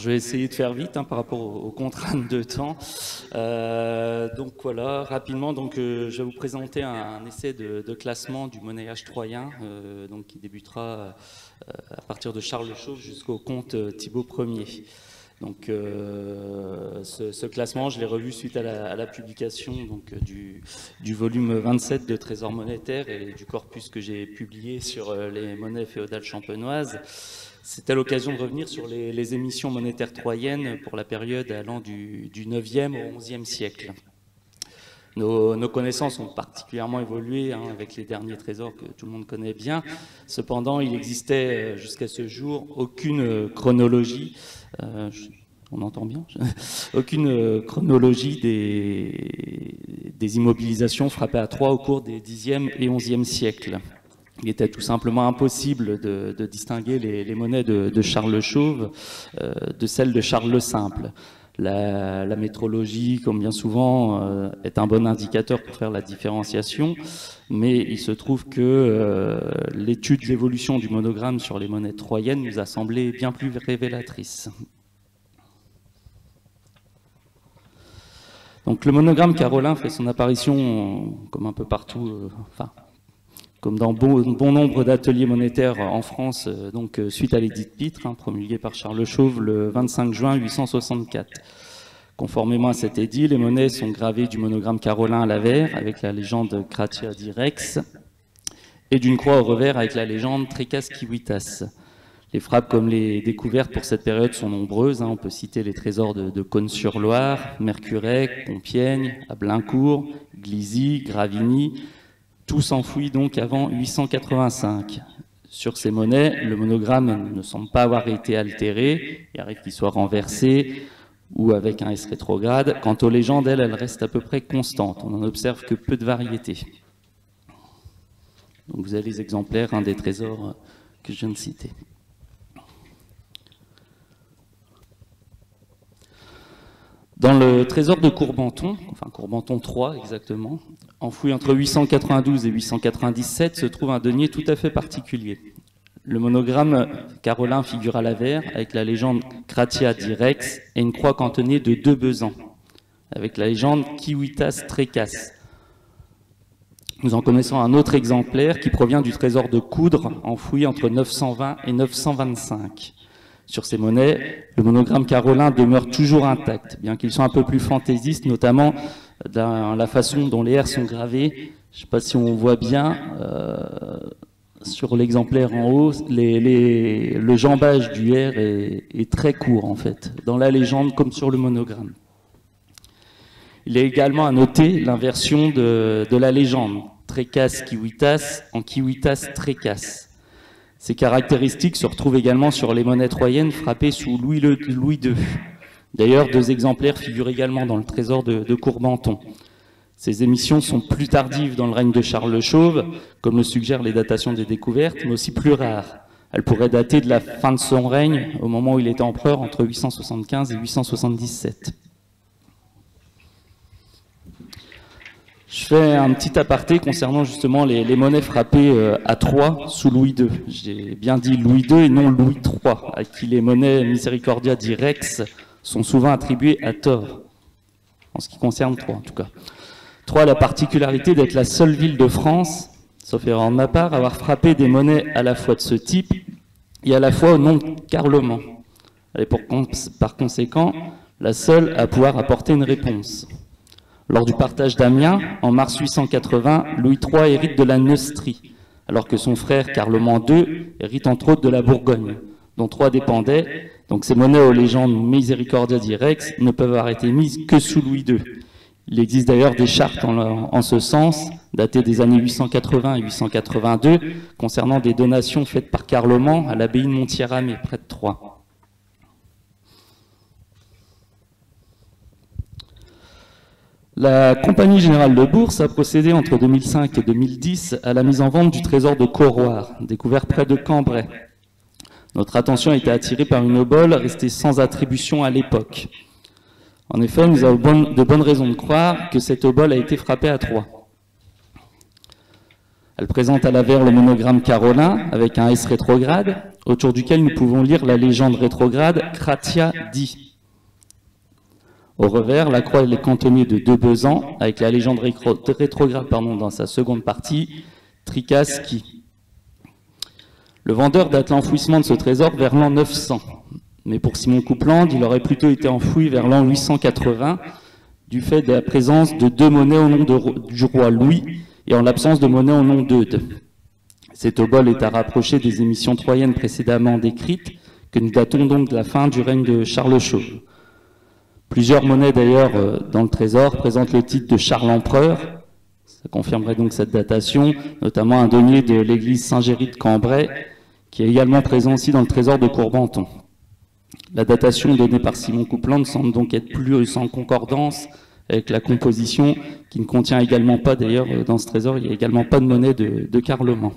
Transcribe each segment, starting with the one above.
Alors, je vais essayer de faire vite par rapport aux contraintes de temps. Donc voilà, rapidement, je vais vous présenter un essai de classement du monnayage troyen, qui débutera à partir de Charles Chauve jusqu'au comte Thibaut Ier. Donc ce classement, je l'ai revu suite à la publication du volume 27 de Trésor monétaire et du corpus que j'ai publié sur les monnaies féodales champenoises. C'était l'occasion de revenir sur les émissions monétaires troyennes pour la période allant du 9e au 11e siècle. Nos connaissances ont particulièrement évolué avec les derniers trésors que tout le monde connaît bien. Cependant, il existait jusqu'à ce jour aucune chronologie, on entend bien, aucune chronologie des immobilisations frappées à Troyes au cours des 10e et 11e siècles. Il était tout simplement impossible de distinguer les monnaies de Charles Chauve de celles de Charles le Simple. La métrologie, comme bien souvent, est un bon indicateur pour faire la différenciation, mais il se trouve que l'étude de l'évolution du monogramme sur les monnaies troyennes nous a semblé bien plus révélatrice. Donc le monogramme carolin fait son apparition, comme un peu partout, comme dans bon nombre d'ateliers monétaires en France, suite à l'édit de Pitre, promulgué par Charles Chauve le 25 juin 864. Conformément à cet édit, les monnaies sont gravées du monogramme carolin à l'avers, avec la légende Gratia di Rex, et d'une croix au revers avec la légende Trecas Civitas. Les frappes comme les découvertes pour cette période sont nombreuses. On peut citer les trésors de Cône-sur-Loire, Mercurey, Compiègne, à Blaincourt, Glizy, Gravigny, tous enfouis donc avant 885. Sur ces monnaies, le monogramme ne semble pas avoir été altéré, il arrive qu'il soit renversé ou avec un S rétrograde. Quant aux légendes, elles restent à peu près constantes, on n'en observe que peu de variétés. Donc vous avez les exemplaires des trésors que je viens de citer. Dans le trésor de Courbenton, Courbenton 3 exactement, enfoui entre 892 et 897, se trouve un denier tout à fait particulier. Le monogramme carolin figure à l'avers, avec la légende Gratia di Rex et une croix cantonnée de 2 besants, avec la légende Civitas Trecas. Nous en connaissons un autre exemplaire qui provient du trésor de Coudres, enfoui entre 920 et 925. Sur ces monnaies, le monogramme carolin demeure toujours intact, bien qu'il soit un peu plus fantaisiste, notamment dans la façon dont les R sont gravés. Je ne sais pas si on voit bien, sur l'exemplaire en haut, le jambage du R est très court, en fait, dans la légende comme sur le monogramme. Il est également à noter l'inversion de la légende, Trecas Civitas en Civitas Trecas. Ces caractéristiques se retrouvent également sur les monnaies troyennes frappées sous Louis II. D'ailleurs, 2 exemplaires figurent également dans le trésor de Courbenton. Ces émissions sont plus tardives dans le règne de Charles le Chauve, comme le suggèrent les datations des découvertes, mais aussi plus rares. Elles pourraient dater de la fin de son règne, au moment où il était empereur, entre 875 et 877. Je fais un petit aparté concernant justement les monnaies frappées à Troyes sous Louis II. J'ai bien dit Louis II et non Louis III, à qui les monnaies Misericordia di Rex sont souvent attribuées à tort, en ce qui concerne Troyes en tout cas. Troyes a la particularité d'être la seule ville de France, sauf erreur de ma part, à avoir frappé des monnaies à la fois de ce type et à la fois au nom de Carloman. Elle est par conséquent la seule à pouvoir apporter une réponse. Lors du partage d'Amiens, en mars 880, Louis III hérite de la Neustrie, alors que son frère Carloman II hérite entre autres de la Bourgogne, dont Troyes dépendait. Donc ces monnaies aux légendes Misericordia di Rex ne peuvent avoir été mises que sous Louis II. Il existe d'ailleurs des chartes en ce sens, datées des années 880 et 882, concernant des donations faites par Carloman à l'abbaye de Montier-Ramée, près de Troyes. La Compagnie Générale de Bourse a procédé entre 2005 et 2010 à la mise en vente du trésor de Corroir, découvert près de Cambrai. Notre attention a été attirée par une obole restée sans attribution à l'époque. En effet, nous avons de bonnes raisons de croire que cette obole a été frappée à Troyes. Elle présente à l'avers le monogramme carolin avec un S rétrograde, autour duquel nous pouvons lire la légende rétrograde Kratia Di. Au revers, la croix est cantonnée de 2 besants avec la légende rétrograde dans sa seconde partie, Tricas Qui. Le vendeur date l'enfouissement de ce trésor vers l'an 900. Mais pour Simon Coupland, il aurait plutôt été enfoui vers l'an 880, du fait de la présence de 2 monnaies au nom du roi Louis et en l'absence de monnaie au nom d'Eudes. Cet obol est à rapprocher des émissions troyennes précédemment décrites, que nous datons donc de la fin du règne de Charles Chauve. Plusieurs monnaies d'ailleurs dans le trésor présentent le titre de Charles l'Empereur, ça confirmerait donc cette datation, notamment un denier de l'église Saint-Géry de Cambrai, qui est également présent aussi dans le trésor de Courbenton. La datation donnée par Simon Coupland semble donc être plus en concordance avec la composition, qui ne contient également pas, d'ailleurs, dans ce trésor, il n'y a également pas de monnaie de Carloman.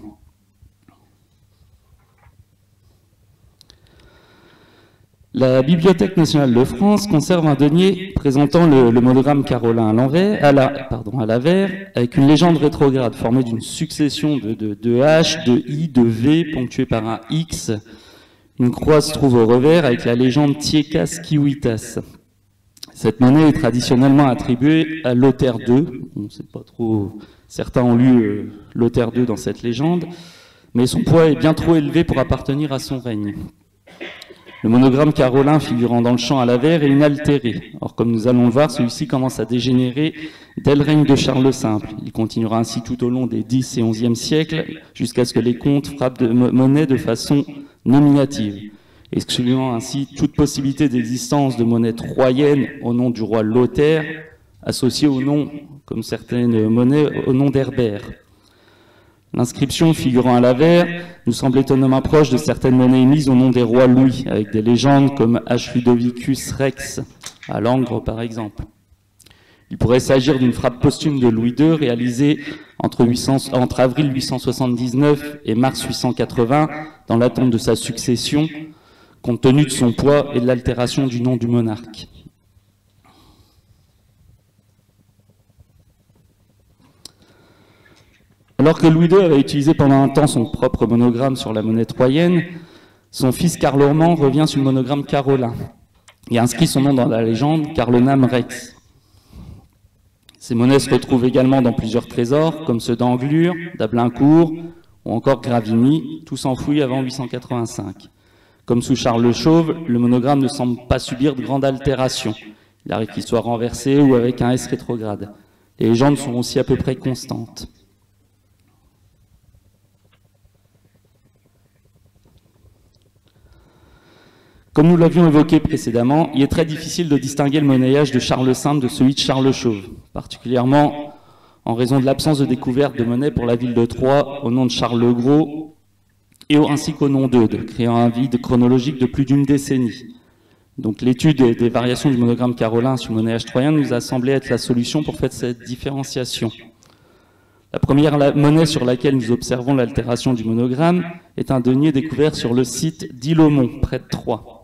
La Bibliothèque nationale de France conserve un denier présentant le monogramme carolin à l'avers, avec une légende rétrograde formée d'une succession de H, de I, de V, ponctuée par un X. Une croix se trouve au revers avec la légende Tiecas Kiwitas. Cette monnaie est traditionnellement attribuée à Lothaire II. On sait pas trop, certains ont lu Lothaire II dans cette légende, mais son poids est bien trop élevé pour appartenir à son règne. Le monogramme carolin figurant dans le champ à l'avers est inaltéré. Or, comme nous allons le voir, celui-ci commence à dégénérer dès le règne de Charles le Simple. Il continuera ainsi tout au long des X et XIe siècles, jusqu'à ce que les comtes frappent de monnaie de façon nominative, excluant ainsi toute possibilité d'existence de monnaie troyenne au nom du roi Lothaire, associée au nom, comme certaines monnaies, au nom d'Herbert. L'inscription figurant à l'avers nous semble étonnamment proche de certaines monnaies émises au nom des rois Louis, avec des légendes comme H. Ludovicus Rex, à Langres par exemple. Il pourrait s'agir d'une frappe posthume de Louis II réalisée entre avril 879 et mars 880, dans l'attente de sa succession, compte tenu de son poids et de l'altération du nom du monarque. Alors que Louis II avait utilisé pendant un temps son propre monogramme sur la monnaie troyenne, son fils Carloman revient sur le monogramme carolin et inscrit son nom dans la légende Carlonam Rex. Ces monnaies se retrouvent également dans plusieurs trésors, comme ceux d'Anglure, d'Ablincourt ou encore Gravigny, tous enfouis avant 885. Comme sous Charles le Chauve, le monogramme ne semble pas subir de grande altération. Il arrive qu'il soit renversé ou avec un S rétrograde. Les légendes sont aussi à peu près constantes. Comme nous l'avions évoqué précédemment, il est très difficile de distinguer le monnayage de Charles le Simple de celui de Charles le Chauve, particulièrement en raison de l'absence de découverte de monnaie pour la ville de Troyes au nom de Charles le Gros et ainsi qu'au nom d'Eudes, créant un vide chronologique de plus d'une décennie. Donc l'étude des variations du monogramme carolin sur le monnayage troyen nous a semblé être la solution pour faire cette différenciation. La première monnaie sur laquelle nous observons l'altération du monogramme est un denier découvert sur le site d'Ilomont, près de Troyes.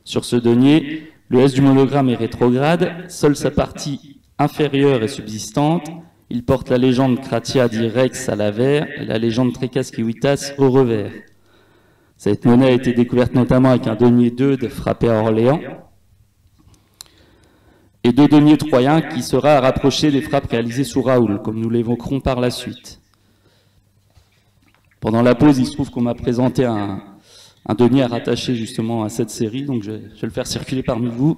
Sur ce denier, le S du monogramme est rétrograde, seule sa partie inférieure est subsistante. Il porte la légende Kratia di Rex à l'avers et la légende Trecas Kiwitas au revers. Cette monnaie a été découverte notamment avec un denier d'Eudes frappé à Orléans et 2 deniers troyens qui sera à rapprocher des frappes réalisées sous Raoul, comme nous l'évoquerons par la suite. Pendant la pause, il se trouve qu'on m'a présenté un denier à rattacher justement à cette série, donc je vais le faire circuler parmi vous.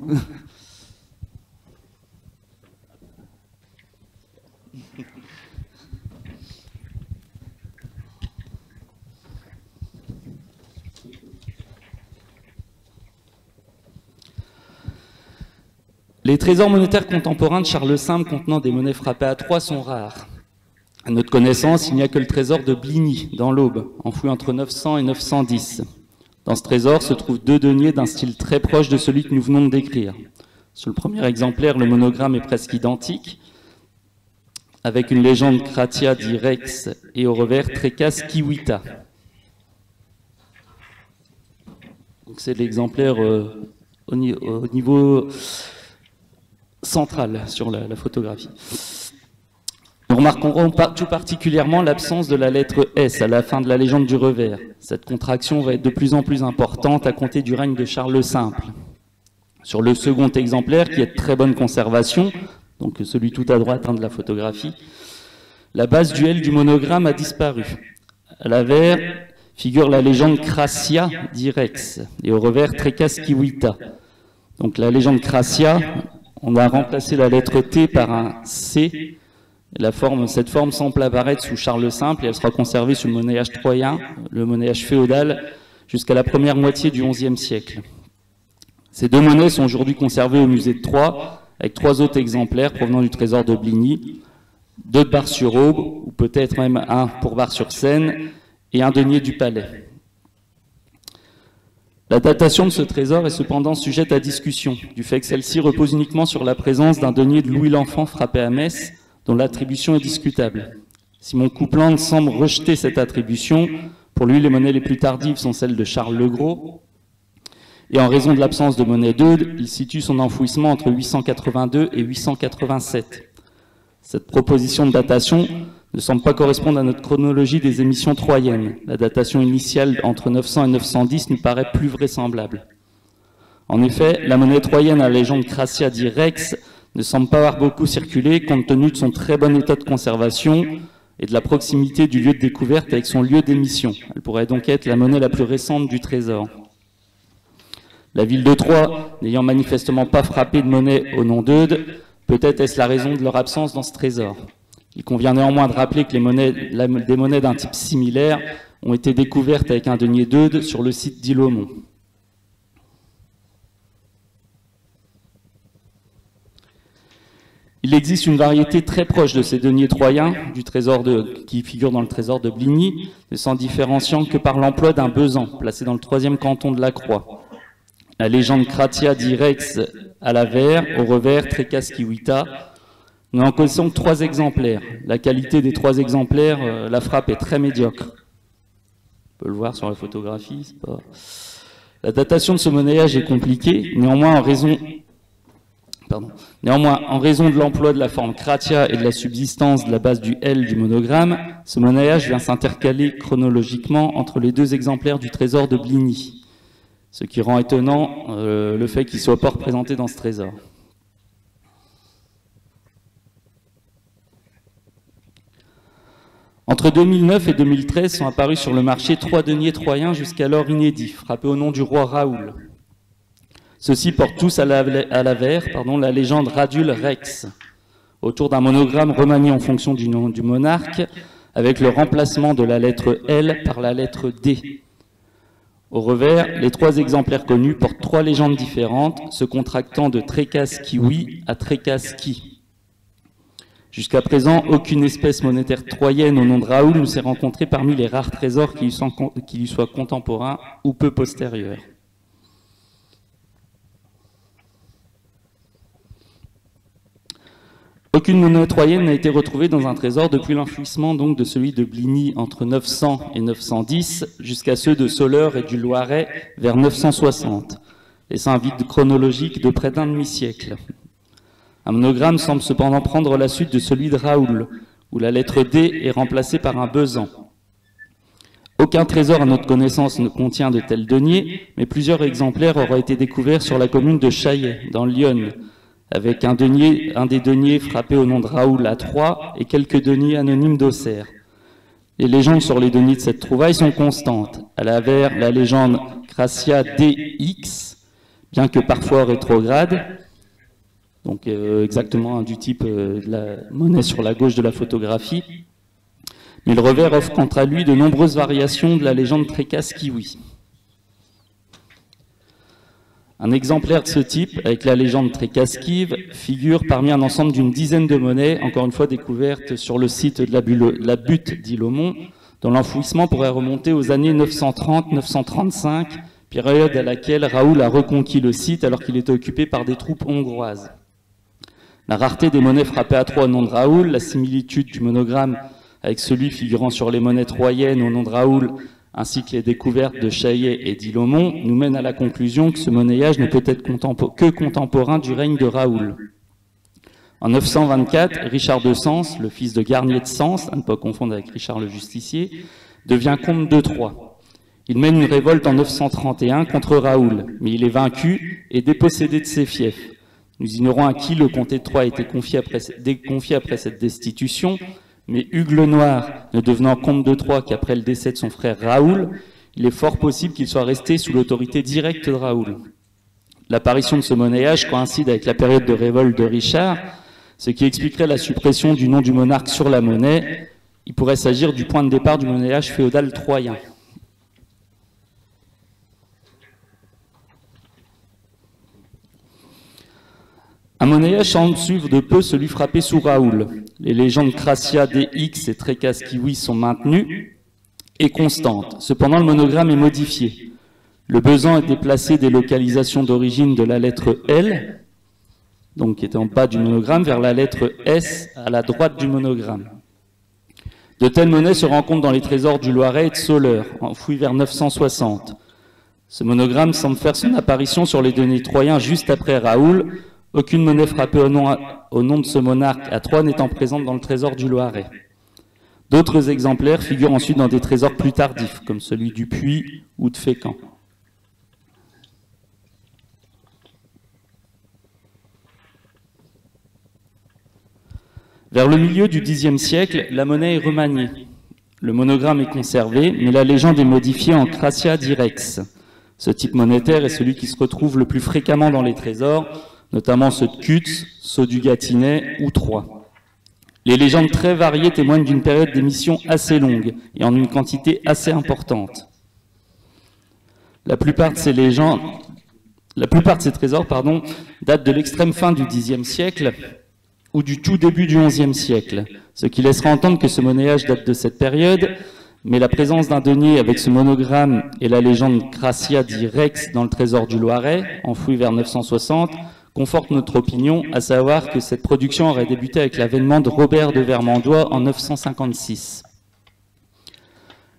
Les trésors monétaires contemporains de Charles le Simple contenant des monnaies frappées à 3 sont rares. À notre connaissance, il n'y a que le trésor de Bligny, dans l'Aube, enfoui entre 900 et 910. Dans ce trésor se trouvent 2 deniers d'un style très proche de celui que nous venons de décrire. Sur le premier exemplaire, le monogramme est presque identique, avec une légende Kratia di Rex et au revers Trecas Kiwita. C'est l'exemplaire au niveau central sur la photographie. On remarquerons tout particulièrement l'absence de la lettre S à la fin de la légende du revers. Cette contraction va être de plus en plus importante à compter du règne de Charles le Simple. Sur le second exemplaire, qui est de très bonne conservation, donc celui tout à droite de la photographie, la base du L du monogramme a disparu. À l'avers figure la légende Crassia d'Irex et au revers Trecasciuita. Donc la légende Crassia, on a remplacé la lettre T par un C. Cette forme semble apparaître sous Charles le Simple et elle sera conservée sous le monnayage troyen, le monnayage féodal, jusqu'à la première moitié du XIe siècle. Ces deux monnaies sont aujourd'hui conservées au musée de Troyes, avec 3 autres exemplaires provenant du trésor de Bligny, 2 de Bar-sur-Aube, ou peut-être même un pour Bar-sur-Seine, et un denier du Palais. La datation de ce trésor est cependant sujette à discussion, du fait que celle-ci repose uniquement sur la présence d'un denier de Louis l'Enfant frappé à Metz, dont l'attribution est discutable. Simon Coupland semble rejeter cette attribution. Pour lui, les monnaies les plus tardives sont celles de Charles le Gros. Et en raison de l'absence de monnaie d'Eudes, il situe son enfouissement entre 882 et 887. Cette proposition de datation ne semble pas correspondre à notre chronologie des émissions troyennes. La datation initiale entre 900 et 910 nous paraît plus vraisemblable. En effet, la monnaie troyenne à la légende Crassia d'Irex ne semble pas avoir beaucoup circulé compte tenu de son très bon état de conservation et de la proximité du lieu de découverte avec son lieu d'émission. Elle pourrait donc être la monnaie la plus récente du trésor. La ville de Troyes, n'ayant manifestement pas frappé de monnaie au nom d'Eudes, peut-être est-ce la raison de leur absence dans ce trésor. Il convient néanmoins de rappeler que des monnaies d'un type similaire ont été découvertes avec un denier d'Eudes sur le site d'Ilomont. Il existe une variété très proche de ces deniers troyens qui figurent dans le trésor de Bligny, ne s'en différenciant que par l'emploi d'un besan, placé dans le 3e canton de la Croix. La légende Crassia d'Irex à l'avers, au revers Trecasciuita. Nous en connaissons 3 exemplaires. La qualité des 3 exemplaires, la frappe est très médiocre. On peut le voir sur la photographie. La datation de ce monnayage est compliquée, néanmoins en raison de l'emploi de la forme Crassia et de la subsistance de la base du L du monogramme, ce monnayage vient s'intercaler chronologiquement entre les 2 exemplaires du trésor de Bligny, ce qui rend étonnant le fait qu'il ne soit pas représenté dans ce trésor. Entre 2009 et 2013 sont apparus sur le marché 3 deniers troyens jusqu'alors inédits, frappés au nom du roi Raoul. Ceux-ci portent tous à l'avers la légende Radule Rex, autour d'un monogramme remanié en fonction du nom du monarque, avec le remplacement de la lettre L par la lettre D. Au revers, les 3 exemplaires connus portent 3 légendes différentes, se contractant de Trecasciui à Trecasqui. Jusqu'à présent, aucune espèce monétaire troyenne au nom de Raoul ne s'est rencontrée parmi les rares trésors qui lui soient contemporains ou peu postérieurs. Aucune monnaie troyenne n'a été retrouvée dans un trésor depuis l'enfouissement donc de celui de Bligny entre 900 et 910 jusqu'à ceux de Soleure et du Loiret vers 960, laissant un vide chronologique de près d'un demi-siècle. Un monogramme semble cependant prendre la suite de celui de Raoul, où la lettre D est remplacée par un besan. Aucun trésor à notre connaissance ne contient de tels deniers, mais plusieurs exemplaires auraient été découverts sur la commune de Chaillet, dans l'Yonne, avec un des deniers frappé au nom de Raoul à Troyes et quelques deniers anonymes d'Auxerre. Les légendes sur les deniers de cette trouvaille sont constantes. À l'avers, la légende Crassia DX, bien que parfois rétrograde, donc exactement du type de la monnaie sur la gauche de la photographie. Mais le revers offre quant à lui de nombreuses variations de la légende Trecasciui. Un exemplaire de ce type, avec la légende Trecasquive, figure parmi un ensemble d'une dizaine de monnaies, encore une fois découvertes sur le site de la butte d'Ilomont, dont l'enfouissement pourrait remonter aux années 930-935, période à laquelle Raoul a reconquis le site alors qu'il était occupé par des troupes hongroises. La rareté des monnaies frappées à Troyes au nom de Raoul, la similitude du monogramme avec celui figurant sur les monnaies troyennes au nom de Raoul, ainsi que les découvertes de Chaillet et d'Ilomont, nous mènent à la conclusion que ce monnayage ne peut être que contemporain du règne de Raoul. En 924, Richard de Sens, le fils de Garnier de Sens, à ne pas confondre avec Richard le Justicier, devient comte de Troyes. Il mène une révolte en 931 contre Raoul, mais il est vaincu et dépossédé de ses fiefs. Nous ignorons à qui le comté de Troyes a été confié après cette destitution, mais Hugues le Noir, ne devenant comte de Troyes qu'après le décès de son frère Raoul, il est fort possible qu'il soit resté sous l'autorité directe de Raoul. L'apparition de ce monnayage coïncide avec la période de révolte de Richard, ce qui expliquerait la suppression du nom du monarque sur la monnaie. Il pourrait s'agir du point de départ du monnayage féodal troyen. Un monnayage semble suivre de peu celui frappé sous Raoul. Les légendes Cracia, DX et Trecas Kiwi sont maintenues et constantes. Cependant, le monogramme est modifié. Le besan est déplacé des localisations d'origine de la lettre L, donc qui était en bas du monogramme, vers la lettre S à la droite du monogramme. De telles monnaies se rencontrent dans les trésors du Loiret et de Soleure, enfouis vers 960. Ce monogramme semble faire son apparition sur les deniers troyens juste après Raoul, aucune monnaie frappée au nom de ce monarque à Troyes n'étant présente dans le trésor du Loiret. D'autres exemplaires figurent ensuite dans des trésors plus tardifs, comme celui du Puy ou de Fécamp. Vers le milieu du Xe siècle, la monnaie est remaniée. Le monogramme est conservé, mais la légende est modifiée en Cracia Direx. Ce type monétaire est celui qui se retrouve le plus fréquemment dans les trésors, notamment ceux de Cutts, ceux du Gâtinais ou Troyes. Les légendes très variées témoignent d'une période d'émission assez longue et en une quantité assez importante. La plupart de ces trésors, datent de l'extrême fin du Xe siècle ou du tout début du XIe siècle, ce qui laissera entendre que ce monnayage date de cette période, mais la présence d'un denier avec ce monogramme et la légende Cracia Direx dans le trésor du Loiret, enfoui vers 960, conforte notre opinion, à savoir que cette production aurait débuté avec l'avènement de Robert de Vermandois en 956.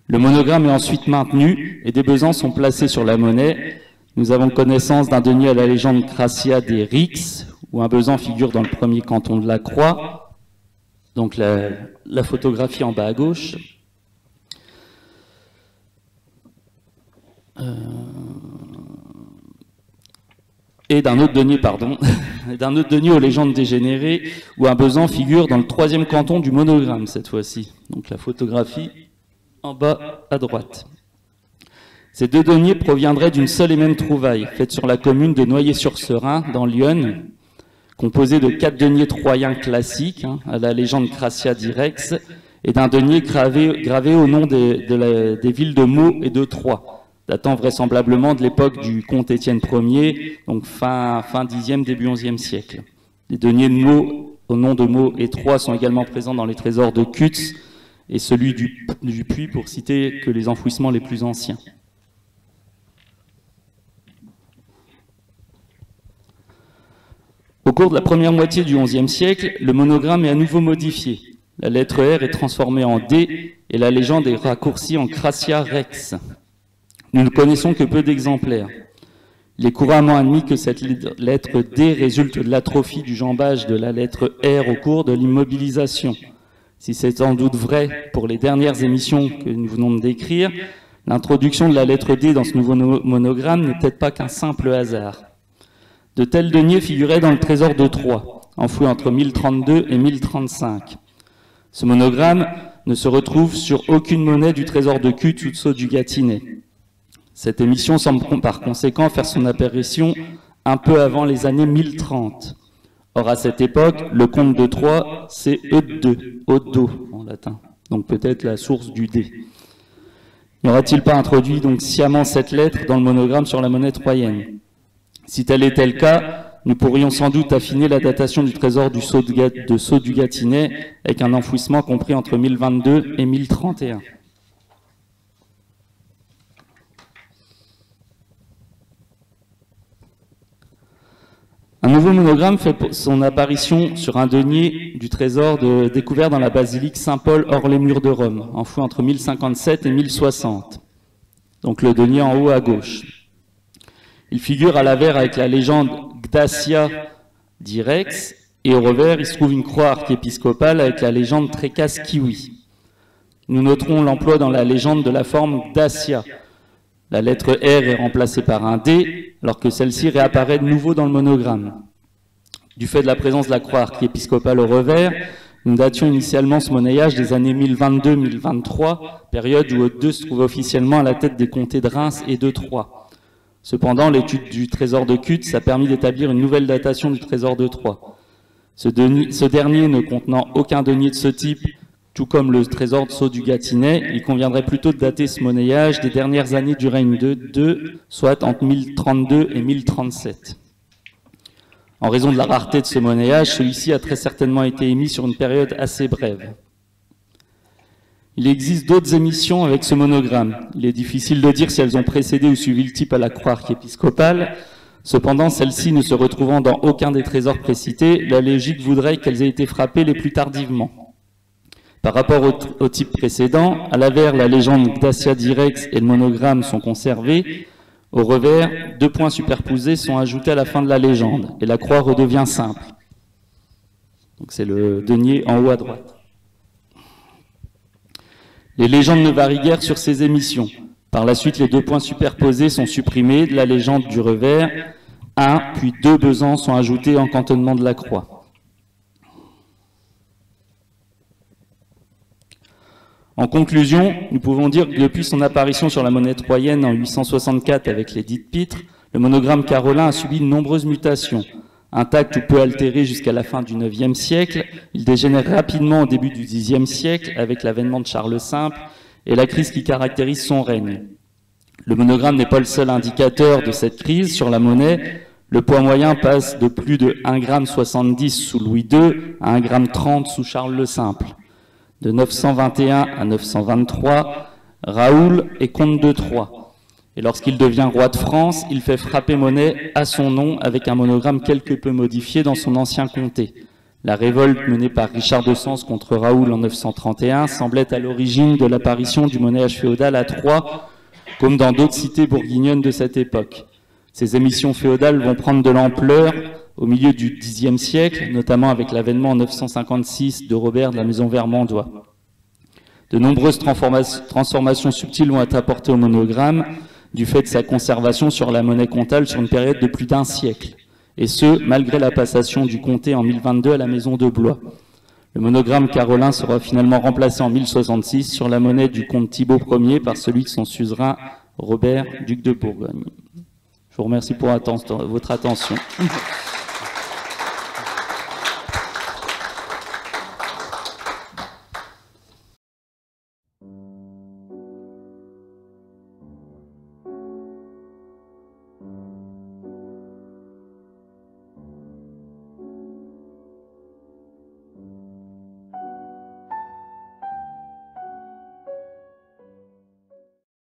Le monogramme est ensuite maintenu et des besants sont placés sur la monnaie. Nous avons connaissance d'un denier à la légende Cracia des Rix, où un besan figure dans le premier canton de la Croix, donc la photographie en bas à gauche. Et d'un autre denier, aux légendes dégénérées, où un besan figure dans le troisième canton du monogramme cette fois-ci. Donc la photographie en bas à droite. Ces deux deniers proviendraient d'une seule et même trouvaille, faite sur la commune de Noyer-sur-Serein, dans l'Yonne, composée de 4 deniers troyens classiques, à la légende Cracia Direx, et d'un denier gravé au nom des villes de Meaux et de Troyes, datant vraisemblablement de l'époque du comte Étienne Ier, donc fin Xe, début XIe siècle. Les deniers de Meaux, au nom de Meaux et Troyes, sont également présents dans les trésors de Cutts et celui du Puy, pour citer que les enfouissements les plus anciens. Au cours de la première moitié du XIe siècle, le monogramme est à nouveau modifié. La lettre R est transformée en D et la légende est raccourcie en Cracia Rex. Nous ne connaissons que peu d'exemplaires. Il est couramment admis que cette lettre D résulte de l'atrophie du jambage de la lettre R au cours de l'immobilisation. Si c'est sans doute vrai pour les dernières émissions que nous venons de décrire, l'introduction de la lettre D dans ce nouveau monogramme n'est peut-être pas qu'un simple hasard. De tels deniers figuraient dans le trésor de Troyes, enfoui entre 1032 et 1035. Ce monogramme ne se retrouve sur aucune monnaie du trésor de Cutts ou de Sceaux du Gâtinais. Cette émission semble par conséquent faire son apparition un peu avant les années 1030. Or, à cette époque, le comte de Troyes, c'est Eudo en latin, donc peut-être la source du D. N'y aurait-il pas introduit donc sciemment cette lettre dans le monogramme sur la monnaie troyenne? Si tel était le cas, nous pourrions sans doute affiner la datation du trésor de Sceaux du Gâtinais avec un enfouissement compris entre 1022 et 1031. Un nouveau monogramme fait son apparition sur un denier du trésor découvert dans la basilique Saint-Paul hors les murs de Rome, enfoui entre 1057 et 1060. Donc le denier en haut à gauche. Il figure à l'avers avec la légende Gdacia Direx Et au revers, il se trouve une croix archiépiscopale avec la légende Trecas Kiwi. Nous noterons l'emploi dans la légende de la forme Dacia. La lettre R est remplacée par un D, alors que celle-ci réapparaît de nouveau dans le monogramme. Du fait de la présence de la croix archiépiscopale au revers, nous dations initialement ce monnayage des années 1022-1023, période où Aude II se trouve officiellement à la tête des comtés de Reims et de Troyes. Cependant, l'étude du trésor de Cutts a permis d'établir une nouvelle datation du trésor de Troyes. Ce dernier ne contenant aucun denier de ce type, tout comme le trésor de Sceaux du Gâtinais, il conviendrait plutôt de dater ce monnayage des dernières années du règne de II, soit entre 1032 et 1037. En raison de la rareté de ce monnayage, celui-ci a très certainement été émis sur une période assez brève. Il existe d'autres émissions avec ce monogramme. Il est difficile de dire si elles ont précédé ou suivi le type à la croix archiépiscopale. Cependant, celles-ci ne se retrouvant dans aucun des trésors précités, la logique voudrait qu'elles aient été frappées les plus tardivement. Par rapport au type précédent, à l'avers, la légende Dacia Direx et le monogramme sont conservés. Au revers, 2 points superposés sont ajoutés à la fin de la légende, et la croix redevient simple. Donc c'est le denier en haut à droite. Les légendes ne varient guère sur ces émissions. Par la suite, les 2 points superposés sont supprimés de la légende du revers. 1 puis 2 besants sont ajoutés en cantonnement de la croix. En conclusion, nous pouvons dire que depuis son apparition sur la monnaie troyenne en 864 avec les dites pitres, le monogramme carolin a subi de nombreuses mutations. Intact ou peu altéré jusqu'à la fin du IXe siècle, il dégénère rapidement au début du Xe siècle avec l'avènement de Charles Simple et la crise qui caractérise son règne. Le monogramme n'est pas le seul indicateur de cette crise sur la monnaie. Le poids moyen passe de plus de 1,70 g sous Louis II à 1,30 g sous Charles le Simple. De 921 à 923, Raoul est comte de Troyes. Et lorsqu'il devient roi de France, il fait frapper monnaie à son nom avec un monogramme quelque peu modifié dans son ancien comté. La révolte menée par Richard de Sens contre Raoul en 931 semblait à l'origine de l'apparition du monnayage féodal à Troyes, comme dans d'autres cités bourguignonnes de cette époque. Ces émissions féodales vont prendre de l'ampleur au milieu du Xe siècle, notamment avec l'avènement en 956 de Robert de la maison Vermandois. De nombreuses transformations subtiles vont être apportées au monogramme, du fait de sa conservation sur la monnaie comtale sur une période de plus d'1 siècle, et ce, malgré la passation du comté en 1022 à la maison de Blois. Le monogramme carolin sera finalement remplacé en 1066 sur la monnaie du comte Thibaut Ier par celui de son suzerain Robert, duc de Bourgogne. Je vous remercie pour votre attention.